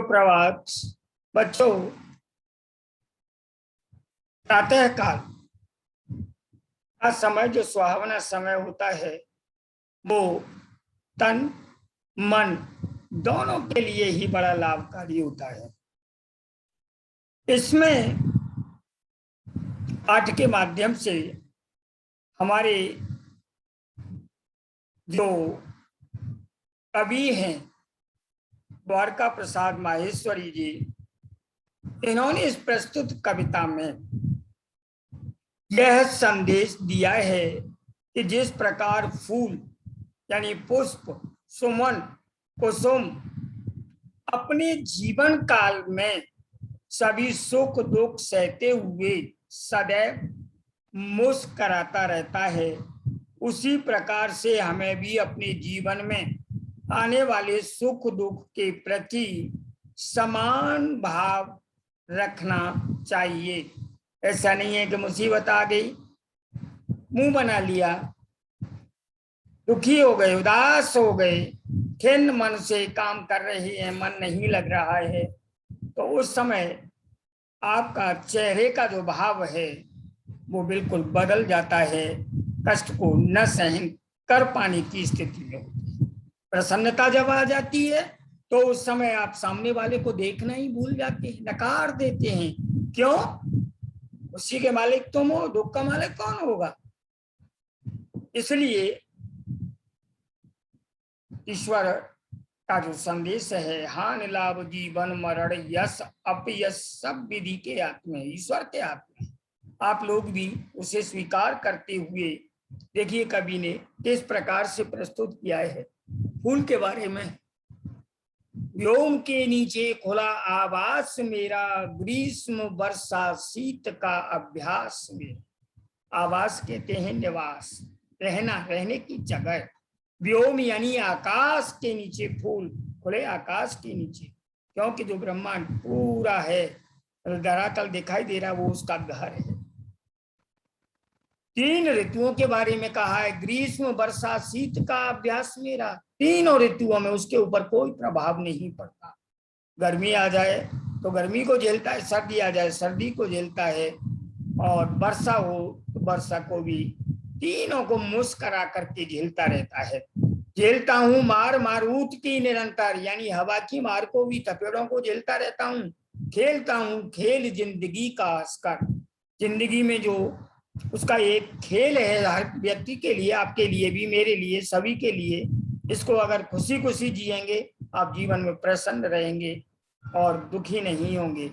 सुप्रभात बच्चों। प्रातः काल का समय जो सुहावना समय होता है वो तन मन दोनों के लिए ही बड़ा लाभकारी होता है। इसमें पाठ के माध्यम से हमारे जो कवि हैं द्वारका प्रसाद माहेश्वरी जी, इन्होंने इस प्रस्तुत कविता में यह संदेश दिया है कि जिस प्रकार फूल यानी पुष्प, सुमन, कुसुम अपने जीवन काल में सभी सुख दुख सहते हुए सदैव मुस्कुराता रहता है, उसी प्रकार से हमें भी अपने जीवन में आने वाले सुख दुख के प्रति समान भाव रखना चाहिए। ऐसा नहीं है कि मुसीबत आ गई, मुंह बना लिया, दुखी हो गए, उदास हो गए, खिन्न मन से काम कर रहे हैं, मन नहीं लग रहा है, तो उस समय आपका चेहरे का जो भाव है वो बिल्कुल बदल जाता है। कष्ट को न सहन कर पाने की स्थिति में होती है। प्रसन्नता जब आ जाती है तो उस समय आप सामने वाले को देखना ही भूल जाते हैं, नकार देते हैं। क्यों? उसी के मालिक तुम हो, दुख का मालिक कौन होगा? इसलिए ईश्वर का जो संदेश है, हानि लाभ जीवन मरण यश अपयश सब विधि के हाथ में, ईश्वर के हाथ में। आप लोग भी उसे स्वीकार करते हुए देखिए कवि ने किस प्रकार से प्रस्तुत किया है। फूल के बारे में, व्योम के नीचे खुला आवास मेरा, ग्रीष्म वर्षा शीत का अभ्यास मेरा। आवास कहते हैं निवास, रहना, रहने की जगह। व्योम यानी आकाश के नीचे, फूल खुले आकाश के नीचे, क्योंकि जो ब्रह्मांड पूरा है धरातल दिखाई दे रहा वो उसका घर है। 3 ऋतुओं के बारे में कहा है, ग्रीष्म वर्षा शीत का अभ्यास मेरा। तीनों ऋतुओं में उसके ऊपर कोई प्रभाव नहीं पड़ता। गर्मी आ जाए तो गर्मी को झेलता है, सर्दी आ जाए सर्दी को झेलता है, और वर्षा हो तो वर्षा को भी, तीनों को मुस्कुरा करके झेलता रहता है। झेलता हूँ मार मारूत की निरंतर, यानी हवा की मार को भी, थपेड़ों को झेलता रहता हूँ। खेलता हूँ खेल जिंदगी का हंसकर। जिंदगी में जो उसका एक खेल है हर व्यक्ति के लिए, आपके लिए भी, मेरे लिए, सभी के लिए। इसको अगर खुशी खुशी जिएंगे आप जीवन में प्रसन्न रहेंगे और दुखी नहीं होंगे।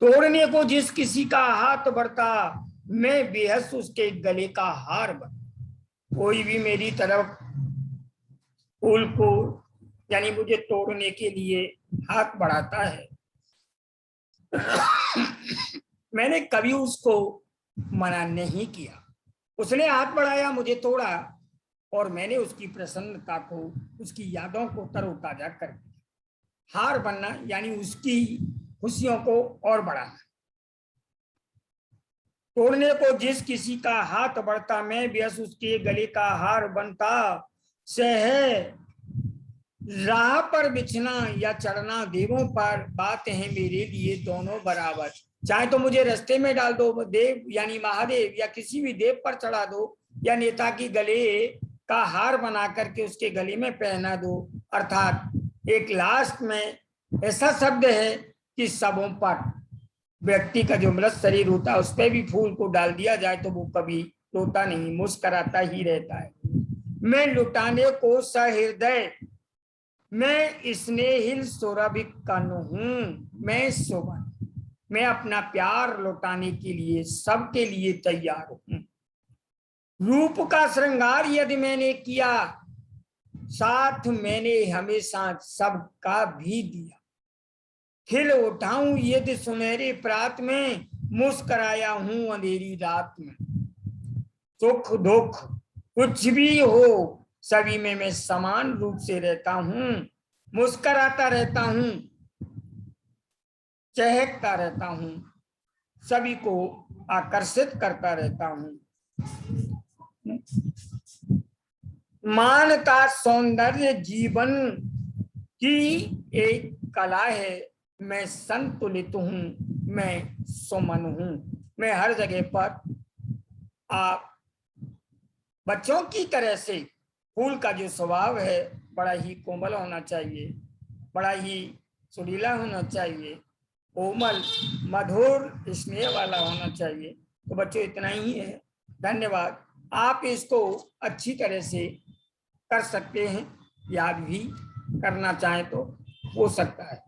तोड़ने को जिस किसी का हाथ बढ़ता, मैं बेहस उसके गले का हार बन। कोई भी मेरी तरफ फूल को यानी मुझे तोड़ने के लिए हाथ बढ़ाता है मैंने कभी उसको मना नहीं किया। उसने हाथ बढ़ाया, मुझे तोड़ा, और मैंने उसकी प्रसन्नता को, उसकी यादों को तरोताजा कर दिया। हार बनना यानी उसकी खुशियों को और बढ़ाना। तोड़ने को जिस किसी का हाथ बढ़ता, मैं व्यस उसके गले का हार बनता। सह राह पर बिछना या चढ़ना देवों पर, बात है मेरे लिए दोनों बराबर। चाहे तो मुझे रास्ते में डाल दो, देव यानी महादेव, या किसी भी देव पर चढ़ा दो, या नेता की गले का हार बना करके उसके गले में पहना दो। अर्थात एक लास्ट में ऐसा शब्द है कि सबों पर, व्यक्ति का जो मृत शरीर होता है उस पर भी फूल को डाल दिया जाए तो वो कभी रोता नहीं, मुस्कुराता ही रहता है। मैं लुटाने को सहृदय, मैं स्नेहिल सौरभिक कन हूं, मैं सुमन, मैं अपना प्यार लौटाने के लिए सबके लिए तैयार हूं। रूप का श्रृंगार यदि मैंने किया, साथ मैंने हमेशा सबका भी दिया। खिल उठाऊं यदि सुनहरे प्रात में, मुस्कुराया हूं अंधेरी रात में। सुख दुख कुछ भी हो सभी में मैं समान रूप से रहता हूं, मुस्कुराता रहता हूं, चहकता रहता हूं, सभी को आकर्षित करता रहता हूं। मान का सौंदर्य जीवन की एक कला है, मैं संतुलित हूँ, मैं सुमन हूँ। मैं हर जगह पर आप बच्चों की तरह से, फूल का जो स्वभाव है बड़ा ही कोमल होना चाहिए, बड़ा ही सुरीला होना चाहिए, कोमल मधुर स्नेह वाला होना चाहिए। तो बच्चों इतना ही है। धन्यवाद। आप इसको अच्छी तरह से कर सकते हैं, याद भी करना चाहें तो हो सकता है।